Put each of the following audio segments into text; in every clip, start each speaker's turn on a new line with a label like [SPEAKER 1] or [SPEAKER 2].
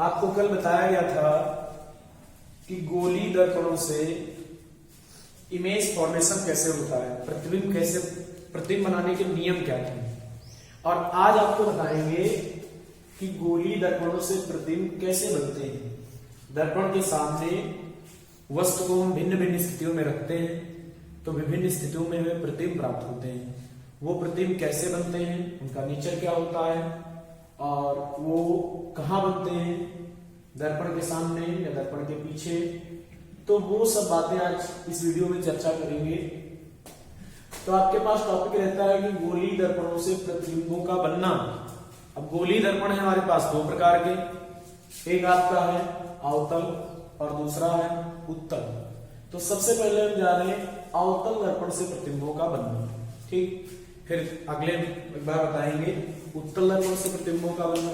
[SPEAKER 1] आपको कल बताया गया था कि गोली दर्पणों से इमेज फॉर्मेशन कैसे होता है, प्रतिबिंब बनाने के नियम क्या थे। और आज आपको बताएंगे कि गोली दर्पणों से प्रतिबिंब कैसे बनते हैं। दर्पण के सामने वस्तु को हम भिन्न भिन्न स्थितियों में रखते हैं तो विभिन्न स्थितियों में वे प्रतिबिंब प्राप्त होते हैं। वो प्रतिबिंब कैसे बनते हैं, उनका नेचर क्या होता है और वो कहाँ बनते हैं, दर्पण के सामने या दर्पण के पीछे, तो वो सब बातें आज इस वीडियो में चर्चा करेंगे। तो आपके पास टॉपिक रहता है कि गोली दर्पणों से प्रतिबिंबों का बनना। अब गोली दर्पण है हमारे पास दो प्रकार के, एक आपका है अवतल और दूसरा है उत्तल। तो सबसे पहले हम जाने अवतल दर्पण से प्रतिबिंबों का बनना, ठीक। फिर अगले बार बताएंगे उत्तल दर्पण से प्रतिबिंबों का बनना।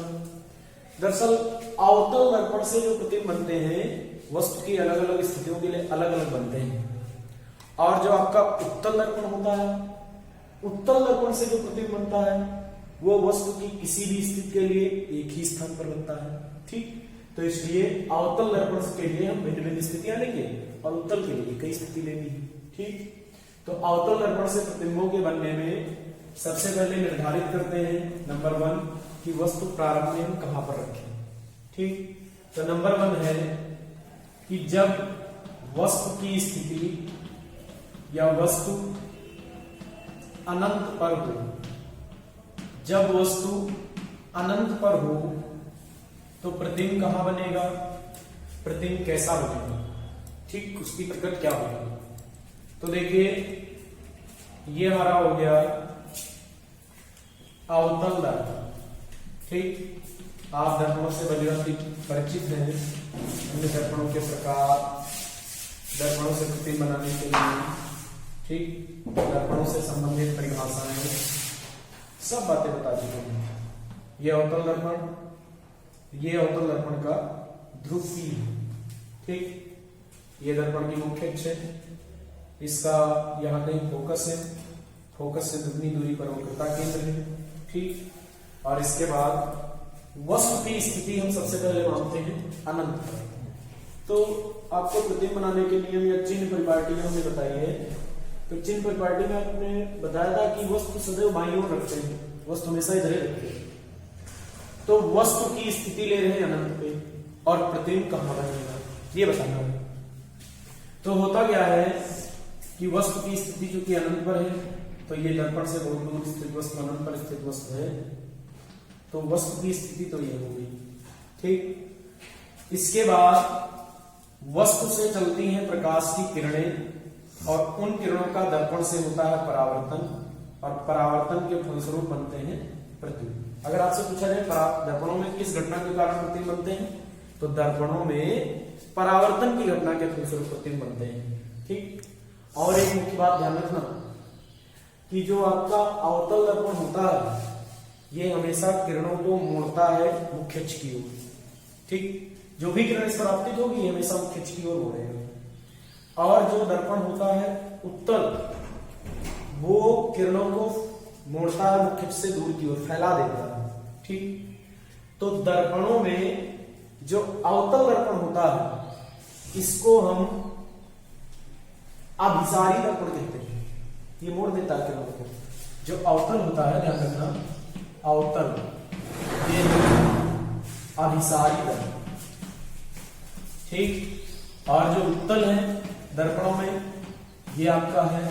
[SPEAKER 1] दरअसल अवतल दर्पण से जो प्रतिबिंब बनते हैं वस्तु की अलग अलग स्थितियों के लिए अलग अलग बनते हैं। और जो आपका उत्तल दर्पण होता है, उत्तल दर्पण से जो प्रतिबिंब बनता है वो वस्तु की किसी भी स्थिति के लिए एक ही स्थान पर बनता है, ठीक। तो इसलिए अवतल दर्पण के लिए हम भिन्न भिन्न स्थितियां लेंगे और उत्तल के लिए कई स्थिति लेंगे, ठीक। तो अवतल दर्पण से प्रतिबिंबों के बनने में सबसे पहले निर्धारित करते हैं नंबर 1 कि वस्तु प्रारंभ में हम कहां पर रखें, ठीक। तो नंबर 1 है कि जब वस्तु की स्थिति या वस्तु अनंत पर हो, जब वस्तु अनंत पर हो तो प्रतिबिंब कहां बनेगा, प्रतिबिंब कैसा बनेगा, ठीक, उसकी प्रकृति क्या होगी। तो देखिए ये हमारा हो गया अवतल दर्पण, ठीक। आप दर्पणों से परिचित हैं, अन्य दर्पणों के प्रकार, दर्पणों से प्रतिबिंब बनाने के लिए, ठीक, दर्पणों से संबंधित परिभाषाएं, सब बातें बता चुके हैं। ये अवतल दर्पण, ये अवतल दर्पण का ध्रुव P है, ठीक। ये दर्पण की मुख्य अक्ष है, इसका यहां कहीं फोकस है, फोकस से दुगनी दूरी पर वक्रता केंद्र है, ठीक। और इसके बाद वस्तु की स्थिति हम सबसे पहले मानते हैं अनंत पर। तो आपको प्रतिबिंब बनाने के नियम या चिन्ह परिपाटी हमने बताई है। तो चिन्ह परिपाटी में आपने बताया था कि वस्तु सदैव बाईं ओर रखते हैं, वस्तु हमेशा इधर ही रखते हैं। तो वस्तु की स्थिति ले रहे हैं अनंत पे और प्रतिबिंब कहां बनेगा ये बताना है। तो होता क्या है कि वस्तु की स्थिति चूंकि अनंत पर है तो ये दर्पण से बहुत दूर स्थित वस्तु अनंत पर स्थित वस्तु है, तो वस्तु की स्थिति तो ये होगी, ठीक। इसके बाद वस्तु से चलती हैं प्रकाश की किरणें और उन किरणों का दर्पण से होता है परावर्तन और परावर्तन के फलस्वरूप बनते हैं प्रतिबिंब। अगर आपसे पूछा जाए दर्पणों में किस घटना के कारण प्रतिबिंब बनते हैं, तो दर्पणों में परावर्तन की घटना के फलस्वरूप प्रतिबिंब बनते हैं, ठीक। और एक मुख्य बात ध्यान रखना कि जो आपका अवतल दर्पण होता है ये हमेशा किरणों को मोड़ता है मुख्य अक्ष की ओर, ठीक। जो भी किरण इस पर आपतित होगी हमेशा मुख्य अक्ष की ओर मोड़ेगा। और जो दर्पण होता है उत्तल, वो किरणों को मोड़ता है मुख्य अक्ष से दूर की ओर, फैला देता है, ठीक। तो दर्पणों में जो अवतल दर्पण होता है इसको हम अभिसारी दर्पण कहते हैं, ये मोड़ देता है किरणों को। जो अवतल होता है ध्यान रखना, अवतल ये अभिसारी दर्पण, ठीक। और जो उत्तल है दर्पणों में ये आपका है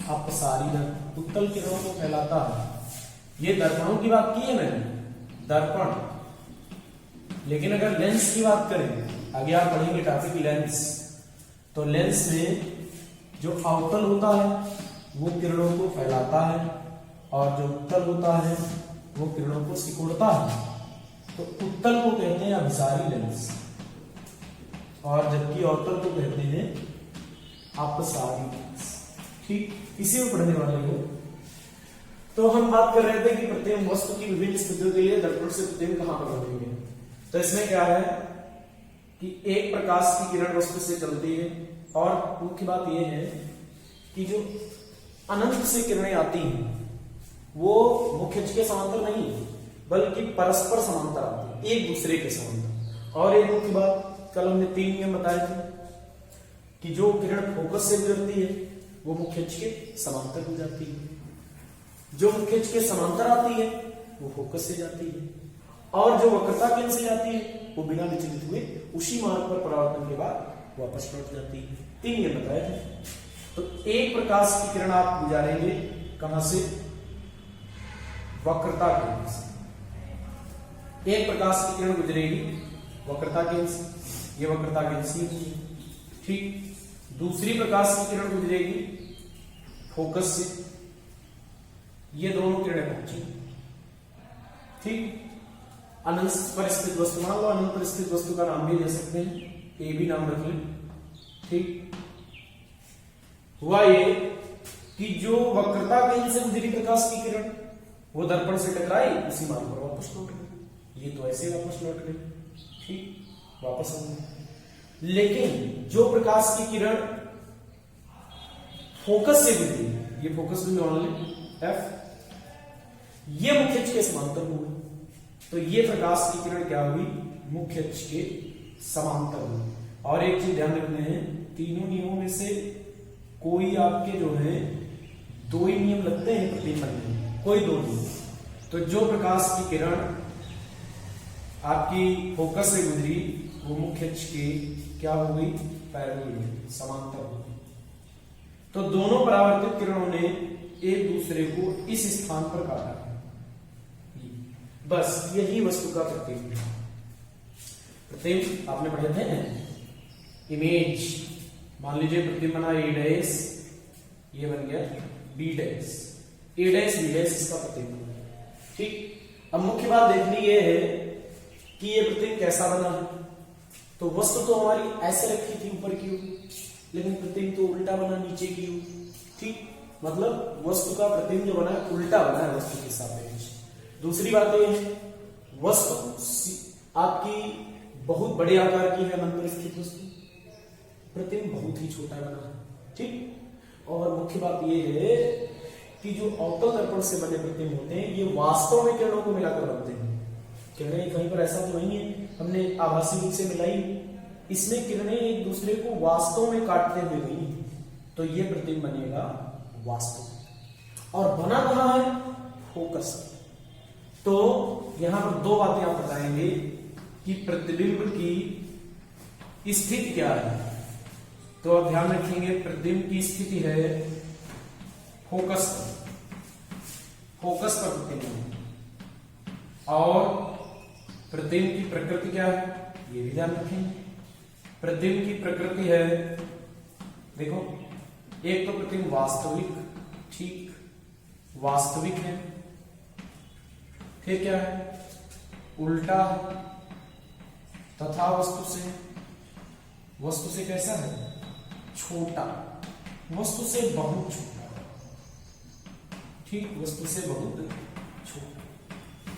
[SPEAKER 1] अपसारी दर्पण, उत्तल किरणों को फैलाता है। ये दर्पणों की बात की है मैंने, दर्पण। लेकिन अगर लेंस की बात करें, आगे आप पढ़ेंगे टॉपिक लेंस, तो लेंस में जो अवतल होता है वो किरणों को फैलाता है और जो उत्तल होता है वो किरणों को सिकुड़ता है। तो उत्तल को कहते हैं अभिसारी लेंस और जबकि अवतल को कहते हैं अपसारी लेंस, ठीक। इसी में पढ़ने वाले हो। तो हम बात कर रहे थे कि प्रतिबिंब वस्तु की विभिन्न स्थितियों के लिए दर्पण से प्रतिबिंब कहां पर बनेंगे। तो इसमें क्या है कि एक प्रकाश की किरण वस्तु से चलती है और मुख्य बात यह है कि जो अनंत से किरणें आती हैं वो मुख्य अक्ष के समांतर नहीं बल्कि परस्पर समांतर आती है, एक दूसरे के समांतर। और एक मुख्य बात, कल हमने 3 नियम बताए थे कि जो किरण फोकस से गुजरती है वो मुख्य अक्ष के समांतर हो जाती है, जो मुख्य अक्ष के समांतर आती है वो फोकस से जाती है, और जो वक्रता केंद्र से जाती है वो बिना विचलित हुए उसी मार्ग पर परावर्तन के बाद वापस लौट जाती है। 3 नियम बताए थे। तो एक प्रकाश की किरण आप गुजारेंगे कहां से? वक्रता केंद्र से। एक प्रकाश की किरण गुजरेगी वक्रता केंद्र से, ये वक्रता केंद्र सी होगी, ठीक। दूसरी प्रकाश की किरण गुजरेगी फोकस से, ये दोनों किरणें पहुंची, ठीक। अनंत पर स्थित वस्तु, मान लो अनंत पर स्थित वस्तु का नाम भी दे सकते हैं, ए भी नाम रख लें, ठीक। हुआ ये कि जो वक्रता केंद्र से गुजरी प्रकाश की किरण वो दर्पण से टकराई, उसी मार्ग पर वापस लौट गई, ये तो ऐसे वापस लौट गई, ठीक, वापस आ गई। लेकिन जो प्रकाश की किरण फोकस से गुजरी, ये फोकस भी मान लें एफ, ये मुख्य अक्ष के समांतर हो गई, तो ये प्रकाश की किरण क्या हुई? मुख्य अक्ष के समांतर हुई। और एक चीज ध्यान रखना है, तीनों नियमों में से कोई आपके जो है 2 ही नियम लगते हैं प्रतिबिंब बनने में, कोई 2 नहीं। तो जो प्रकाश की किरण आपकी फोकस से गुजरी वो मुख्य अक्ष के क्या हो गई? पैरेलल, समांतर हो गई। तो दोनों परावर्तित किरणों ने एक दूसरे को इस स्थान पर काटा, बस यही वस्तु का प्रतिबिंब है। प्रतिबिंब आपने पढ़े थे इमेज, मान लीजिए प्रतिबिंब बना ए डैश, ये बन गया बी डैश, ए डैश बी डैश इसका प्रतिबिंब, ठीक। अब मुख्य बात देखनी ये है कि ये प्रतिबिंब कैसा बना है। तो वस्तु तो हमारी ऐसे रखी थी ऊपर की ओर, लेकिन प्रतिबिंब तो उल्टा बना नीचे की ओर, ठीक। मतलब वस्तु का प्रतिबिंब जो बना है उल्टा बना है वस्तु के सापेक्ष। दूसरी बात यह है वस्तु आपकी बहुत बड़े आकार की है, अनंत पर स्थित वस्तु, प्रतिबिंब बहुत ही छोटा बना है, ठीक। और मुख्य बात यह है कि जो अवतल दर्पण से बने प्रतिबिंब होते हैं ये वास्तव में किरणों को मिलाकर बनते हैं। कह रहे हैं कहीं पर ऐसा तो नहीं है, हमने आभासी रूप से मिलाई, इसमें किरणें एक दूसरे को वास्तव में काटते हुए गई, तो ये प्रतिबिंब बनेगा वास्तव। और बना कहां है? फोकस। तो यहां पर 2 बातें आप बताएंगे कि प्रतिबिंब की स्थिति क्या है। तो आप ध्यान रखेंगे प्रतिबिंब की स्थिति है फोकस पर प्रतिबिंब, और प्रतिबिंब की प्रकृति क्या है ये भी ध्यान रखेंगे। प्रतिबिंब की प्रकृति है, देखो, एक तो प्रतिबिंब वास्तविक, ठीक, वास्तविक है, फिर क्या है? उल्टा है, तथा वस्तु से कैसा है? छोटा, वस्तु से बहुत छोटा, ठीक, वस्तु से बहुत छोटा।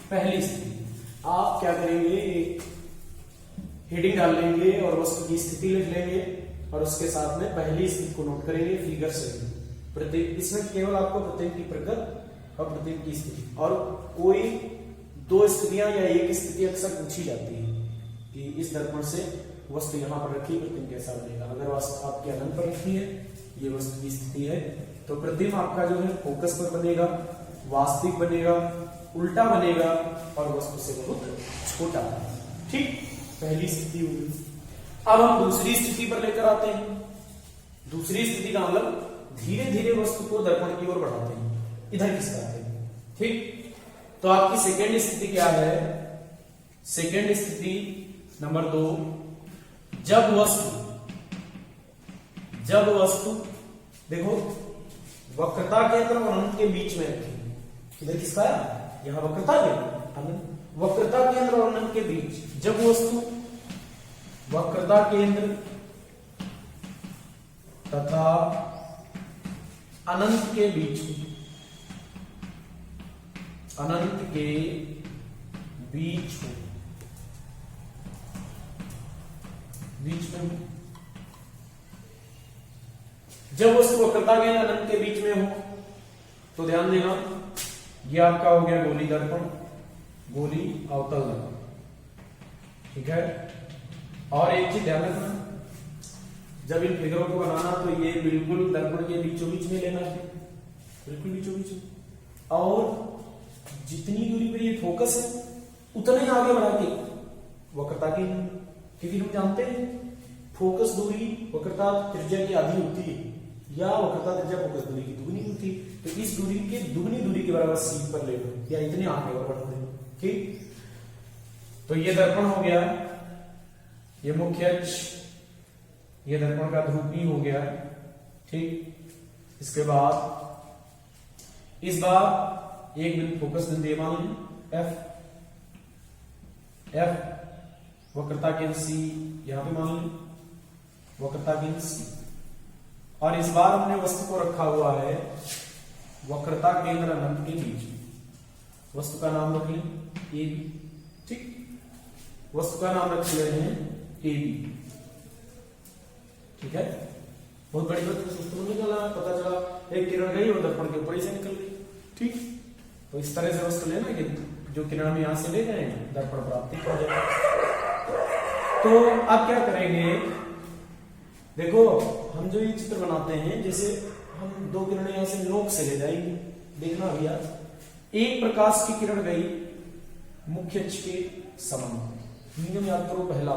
[SPEAKER 1] पहली स्थिति आप क्या करेंगे, एक हेडिंग डाल लेंगे और वस्तु की स्थिति लिख लेंगे और उसके साथ में पहली स्थिति को नोट करेंगे फिगर से। प्रतिबिंब, इसमें केवल आपको प्रतिबिंब की प्रकृति और प्रतिबिंब की स्थिति, और कोई 2 स्थितियां या एक स्थिति अक्सर पूछी जाती है कि इस दर्पण से वस्तु यहां पर रखी, प्रतिबिंब कैसा बनेगा। अगर वस्तु आपके अनंत पर रखी है, ये वस्तु की स्थिति है, तो प्रतिबिंब आपका जो है फोकस पर बनेगा, वास्तविक बनेगा, उल्टा बनेगा और वस्तु से बहुत छोटा, ठीक, पहली स्थिति होगी। अब हम दूसरी स्थिति पर लेकर आते हैं। दूसरी स्थिति का मतलब धीरे धीरे वस्तु को दर्पण की ओर बढ़ाते हैं, इधर खिसकाते हैं, ठीक। तो आपकी सेकेंड स्थिति क्या है? सेकेंड स्थिति नंबर 2, जब वस्तु देखो वक्रता केंद्र और अनंत के बीच में रखेंगे, इधर किसका है? यहां वक्रता केंद्र, वक्रता केंद्र और अनंत के बीच, जब वस्तु वक्रता केंद्र तथा अनंत के बीच में जब वस्तु वक्रता केंद्र अनंत के बीच में हो तो ध्यान देना, यह आपका हो गया गोली दर्पण, गोली अवतल दर्पण, ठीक है। और एक चीज ध्यान रखना, जब इन फिगरों को बनाना तो ये बिल्कुल दर्पण के बीचों बीच में लेना है, बिल्कुल बीचों बीच में, और जितनी दूरी पर ये फोकस है उतना ही आगे बढ़ा के वक्रता की, क्योंकि हम जानते हैं फोकस दूरी वक्रता त्रिज्या की आधी होती है, या वक्रता त्रिज्या फोकस दूरी की दुगनी होती है, तो इस दूरी के दुगनी दूरी के बराबर सी पर ले लो, या इतने आगे और बढ़ा दो। ठीक, तो ये दर्पण हो गया, ये मुख्य अक्ष, ये दर्पण का ध्रुव P हो गया। ठीक, इसके बाद इस बार एक बिंदु फोकस बिंदु मान लें F, वक्रता केंद्र C यहां पे मान लें, वक्रता केंद्र C, और इस बार हमने वस्तु को रखा हुआ है वक्रता केंद्र अनंत के बीच में, वस्तु का नाम रख लें AB। ठीक, वस्तु का नाम रख ले रहे हैं AB। ठीक है, बहुत बड़ी बात है, निकला पता चला एक किरण गई और दर्पण के ऊपर ही से निकल गई। ठीक, तो इस तरह से वस्तु लेना कि जो किरण हम यहां से ले गए दर्पण प्राप्ति हो जाए। तो अब क्या करेंगे, देखो हम जो ये चित्र बनाते हैं, जैसे हम दो किरणें यहां से नोक से ले जाएंगे, देखना भैया, एक प्रकाश की किरण गई मुख्य अक्ष के समांतर, नियम याद करो पहला,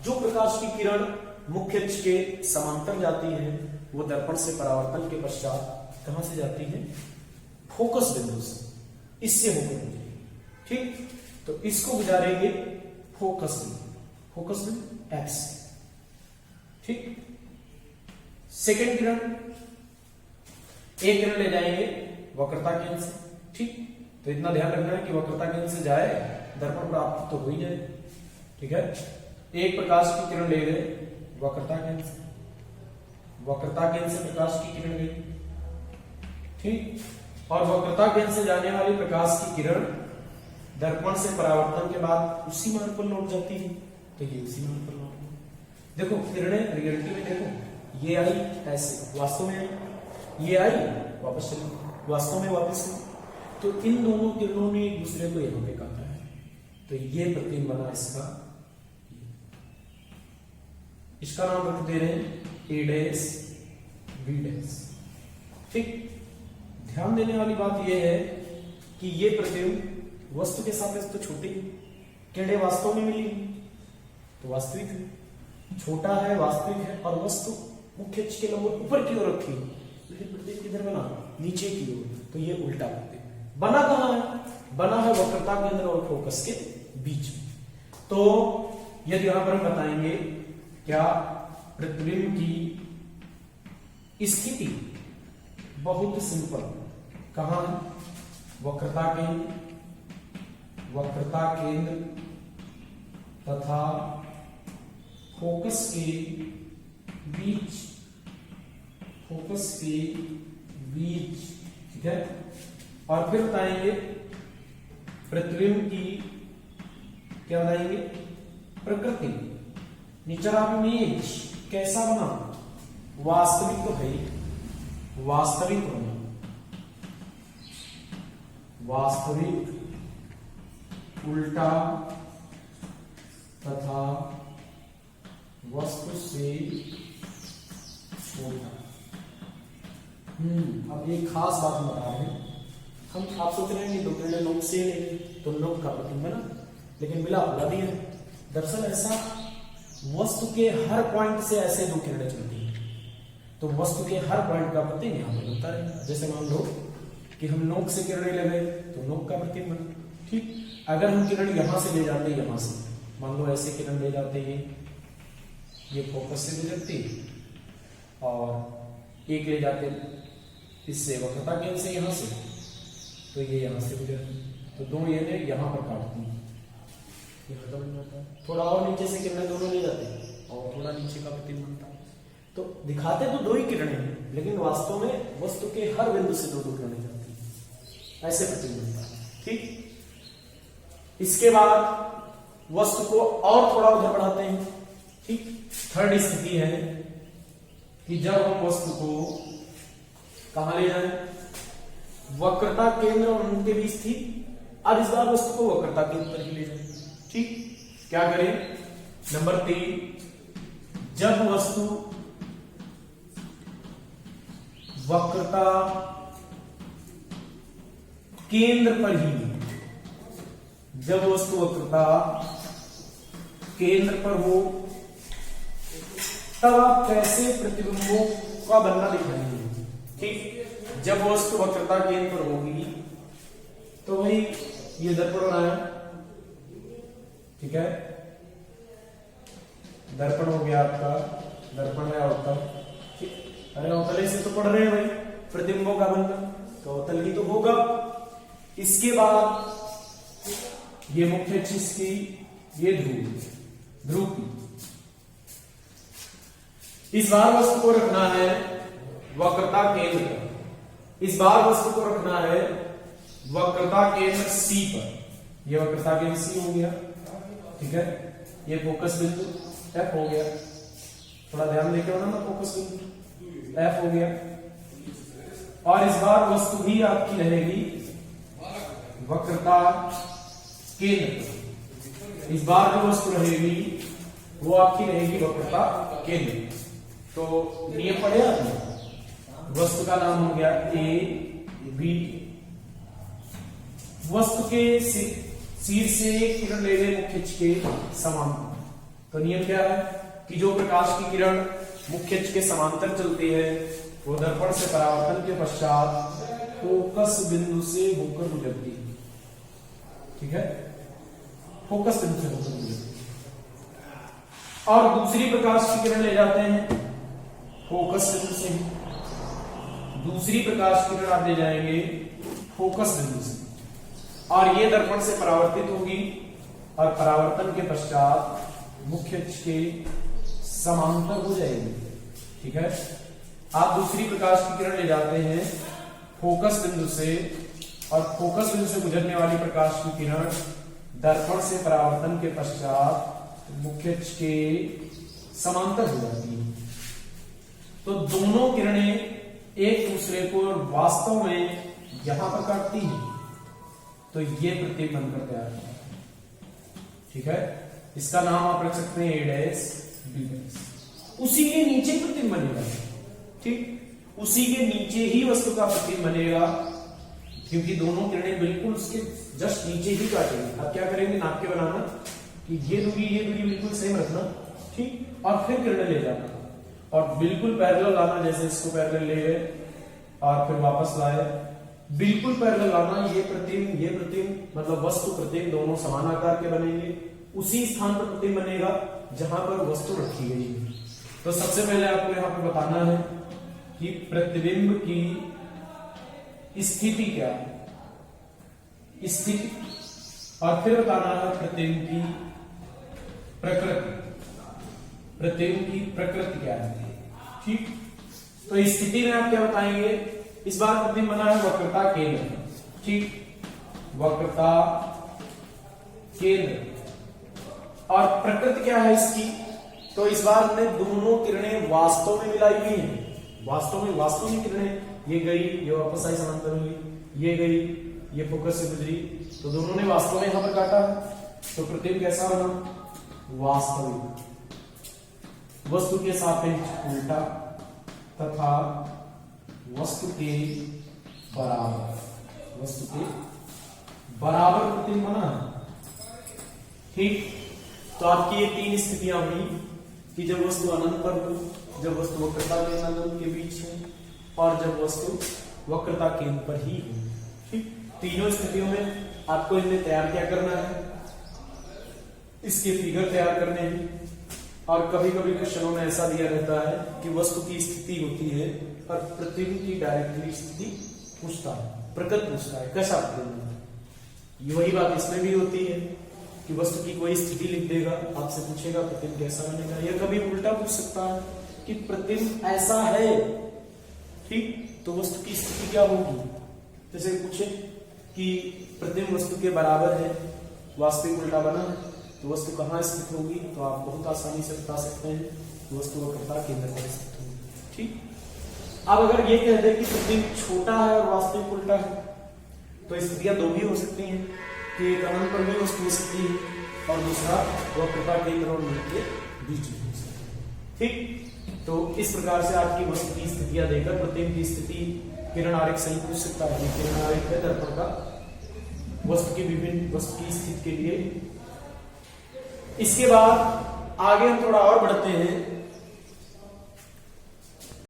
[SPEAKER 1] जो प्रकाश की किरण मुख्य अक्ष के समांतर जाती है वो दर्पण से परावर्तन के पश्चात कहां से जाती है, फोकस बिंदु से, इससे होकर गुजरेगी। ठीक, तो इसको गुजारेंगे फोकस बिंदु X। ठीक, सेकेंड किरण, एक किरण ले जाएंगे वक्रता केंद्र से। ठीक, तो इतना ध्यान रखना है कि वक्रता केंद्र से जाए दर्पण प्राप्त तो हो ही जाए। ठीक है, एक प्रकाश की किरण ले गए वक्रता केंद्र से, वक्रता केंद्र से प्रकाश की किरण गई। ठीक, और वक्रता केंद्र से जाने वाली प्रकाश की किरण दर्पण से परावर्तन के बाद उसी मार्ग पर लौट जाती है, तो ये उसी मार्ग पर लौट गई। देखो किरणें रियलिटी में देखो, ये आई ऐसे, वास्तव में आई, ये आई वापस चली, वास्तव में वापस गई, तो इन दोनों किरणों ने एक दूसरे को यहां पे काटा है, तो ये प्रतिबिंब बना इसका, इसका नाम रख दे रहे हैं A डैश B डैश। ठीक, ध्यान देने वाली बात यह है कि ये प्रतिबिंब वस्तु के सापेक्ष तो छोटी है, किरणें वास्तव में मिली तो वास्तविक है, छोटा है वास्तविक है, और वस्तु मुख्य अक्ष के लंबवत ऊपर की ओर रखी, लेकिन प्रतिबिंब किधर बना, नीचे की ओर, तो ये उल्टा प्रतिबिंब बना। कहां है, बना है वक्रता केंद्र और फोकस के बीच में। तो यदि यहां पर हम बताएंगे क्या प्रतिबिंब की स्थिति बहुत सिंपल, कहां है, वक्रता केंद्र तथा फोकस के बीच, ठीक है, और फिर बताएंगे प्रतिबिंब की, क्या बताएंगे, प्रकृति, नेचर ऑफ इमेज कैसा बना, वास्तविक तो है, वास्तविक बना, वास्तविक, उल्टा तथा वस्तु से छोटा। अब एक खास बात हम बता रहे हैं, हम आप सोच रहे हैं कि दो किरणें नोक से लेंगे तो नोक का प्रतिबिंब बना, लेकिन मिला बुला दिया। दरअसल ऐसा वस्तु के हर पॉइंट से ऐसे दो किरणें चलती हैं, तो वस्तु के हर पॉइंट का प्रतिबिंब यहां पर बनता रहेगा। जैसे मान लो कि हम नोक से किरणें ले गए तो नोक का प्रतिबिंब बना। ठीक, अगर हम किरण यहां से ले जाते, यहां से मान लो ऐसे किरण ले जाते हैं, ये फोकस से गुजरती और एक ले जाते इससे वक्रता केंद्र से यहां से, तो ये यहां से गुजरती, तो दो ये यहां पर काटती है, बन जाता है। थोड़ा और नीचे से किरणें दोनों ले जाते हैं और थोड़ा नीचे का प्रतिबिंब बनता है। तो दिखाते तो दो ही किरणें हैं, लेकिन वास्तव में वस्तु के हर बिंदु से दो दो किरणें जाती है, ऐसे प्रतिबिंब बनता है। ठीक, इसके बाद वस्तु को और थोड़ा उधर बढ़ाते हैं। ठीक, थर्ड स्थिति है कि जब हम वस्तु को कहां ले जाएं, वक्रता केंद्र और उनके बीच थी, अब इस बार वस्तु को वक्रता केंद्र पर ही ले जाएं। ठीक, क्या करें, नंबर 3, जब वस्तु वक्रता केंद्र पर ही, जब वस्तु वक्रता केंद्र पर हो तब आप कैसे प्रतिबिंबों का बनना दिखाएंगे। ठीक, जब वस्तु वक्रता केंद्र पर होगी तो वही ये दर्पण बनाया, ठीक है, दर्पण हो गया आपका, दर्पण है अवतल। ठीक, अरे अवतल से तो पढ़ रहे हैं भाई, प्रतिबिंबों का बनना तो अवतल ही तो होगा। इसके बाद ये मुख्य अक्ष की, ये ध्रुव की। इस बार वस्तु को रखना है वक्रता केंद्र पर, इस बार वस्तु को रखना है वक्रता केंद्र C पर। ये वक्रता केंद्र C हो गया, ठीक है, ये फोकस बिंदु F हो गया, थोड़ा ध्यान देके होना ना, फोकस बिंदु F हो गया। और इस बार वस्तु भी आपकी रहेगी वक्रता केंद्र पर, इस बार जो वस्तु रहेगी वो आपकी रहेगी वक्रता केंद्र। तो नियम पढ़े आपने, वस्तु का नाम हो गया ए बी, वस्तु के सिर से किरण ले गए मुख्य अक्ष के समांतर। तो नियम क्या है कि जो प्रकाश की किरण मुख्य अक्ष के समांतर चलती है वो दर्पण से परावर्तन के पश्चात फोकस बिंदु से होकर गुजरती है। ठीक है, फोकस बिंदु से होकर गुजरती है। और दूसरी प्रकाश की किरण ले जाते हैं फोकस बिंदु से, दूसरी प्रकाश की किरण आप ले जाएंगे फोकस बिंदु से, और ये दर्पण से परावर्तित होगी और परावर्तन के पश्चात मुख्य अक्ष के समांतर हो जाएगी। ठीक है, आप दूसरी प्रकाश की किरण ले जाते हैं फोकस बिंदु से, और फोकस बिंदु से गुजरने वाली प्रकाश की किरण दर्पण से परावर्तन के पश्चात मुख्य अक्ष के समांतर हो जाती है। तो दोनों किरणें एक दूसरे को वास्तव में यहां पर काटती हैं, तो ये प्रतिबिंब बनकर तैयार होता है। ठीक है, इसका नाम आप रख सकते हैं A डैश B डैश। उसी के नीचे प्रतिबिंब बनेगा, ठीक, उसी के नीचे ही वस्तु का प्रतिबिंब बनेगा, क्योंकि दोनों किरणें बिल्कुल उसके जस्ट नीचे ही काटेंगे। आप क्या करेंगे, नाप के बनाना कि ये दूरी बिल्कुल सेम रखना, ठीक, और फिर किरणें ले जाना और बिल्कुल पैरेलल लाना, जैसे इसको पैरेलल ले गए और फिर वापस लाए, बिल्कुल पैरेलल लाना। ये प्रतिबिंब मतलब वस्तु प्रतिबिंब दोनों समान आकार के बनेंगे, उसी स्थान पर प्रतिबिंब बनेगा जहां पर वस्तु रखी गई है। तो सबसे पहले आपको यहां पर बताना है कि प्रतिबिंब की स्थिति क्या है, स्थिति, और फिर बताना है प्रतिबिंब की प्रकृति, प्रतिबिंब की प्रकृति क्या है। ठीक, तो स्थिति में आप क्या बताएंगे, इस बार प्रतिबिंब बना है वक्रता केंद्र, ठीक, वक्रता केंद्र, और प्रकृति क्या है इसकी, तो इस बार हमने दोनों किरणें वास्तव में मिलाई हुई हैं, वास्तव में किरणें, ये गई, ये वापस आई समांतर हुई, ये गई, ये फोकस से गुजरी, तो दोनों ने वास्तव में यहां पर काटा है। तो प्रतिबिंब कैसा बना, वास्तविक, वस्तु के सापेक्ष उल्टा तथा वस्तु के बराबर, वस्तु के बराबर प्रतिबिंब बना। ठीक, तो आपकी ये तीन स्थितियां हुई कि जब वस्तु अनंत पर हो, जब वस्तु वक्रता के अनंत के बीच है, और जब वस्तु वक्रता केंद्र पर ही हो। ठीक, तीनों स्थितियों में आपको इन्हें तैयार क्या करना है, इसके फिगर तैयार करने हैं। और कभी कभी क्वेश्चनों में ऐसा दिया रहता है कि वस्तु की स्थिति होती है और प्रतिबिंब की डायरेक्टली स्थिति पूछता है, प्रकृति पूछता है, कैसा प्रतिबिंब। ये वही बात इसमें भी होती है कि वस्तु की कोई स्थिति लिख देगा, आपसे पूछेगा प्रतिबिंब कैसा बनेगा, या कभी उल्टा पूछ सकता है कि प्रतिबिंब ऐसा है, ठीक, तो वस्तु की स्थिति क्या होगी। जैसे पूछे कि प्रतिबिंब वस्तु के बराबर है, वास्तविक उल्टा बना है, तो वस्तु कहां स्थित होगी, तो आप बहुत आसानी से बता सकते हैं वस्तु वक्रता केंद्र पर स्थित होगी। ठीक, अब अगर ये कह दे कि प्रतिबिंब छोटा है और वास्तविक उल्टा है, तो स्थितियां दो भी हो सकती हैं कि एक अनंत पर भी वस्तु हो सकती है और दूसरा वक्रता केंद्र और मूल के बीच में हो सकता है। ठीक, तो इस प्रकार से आपकी वस्तु की स्थितियां देकर प्रतिबिंब की स्थिति किरण आरेख सही पूछ सकता है। किरण आरेख है दर्पण का वस्तु की विभिन्न वस्तु की स्थिति के लिए। इसके बाद आगे हम थोड़ा और बढ़ते हैं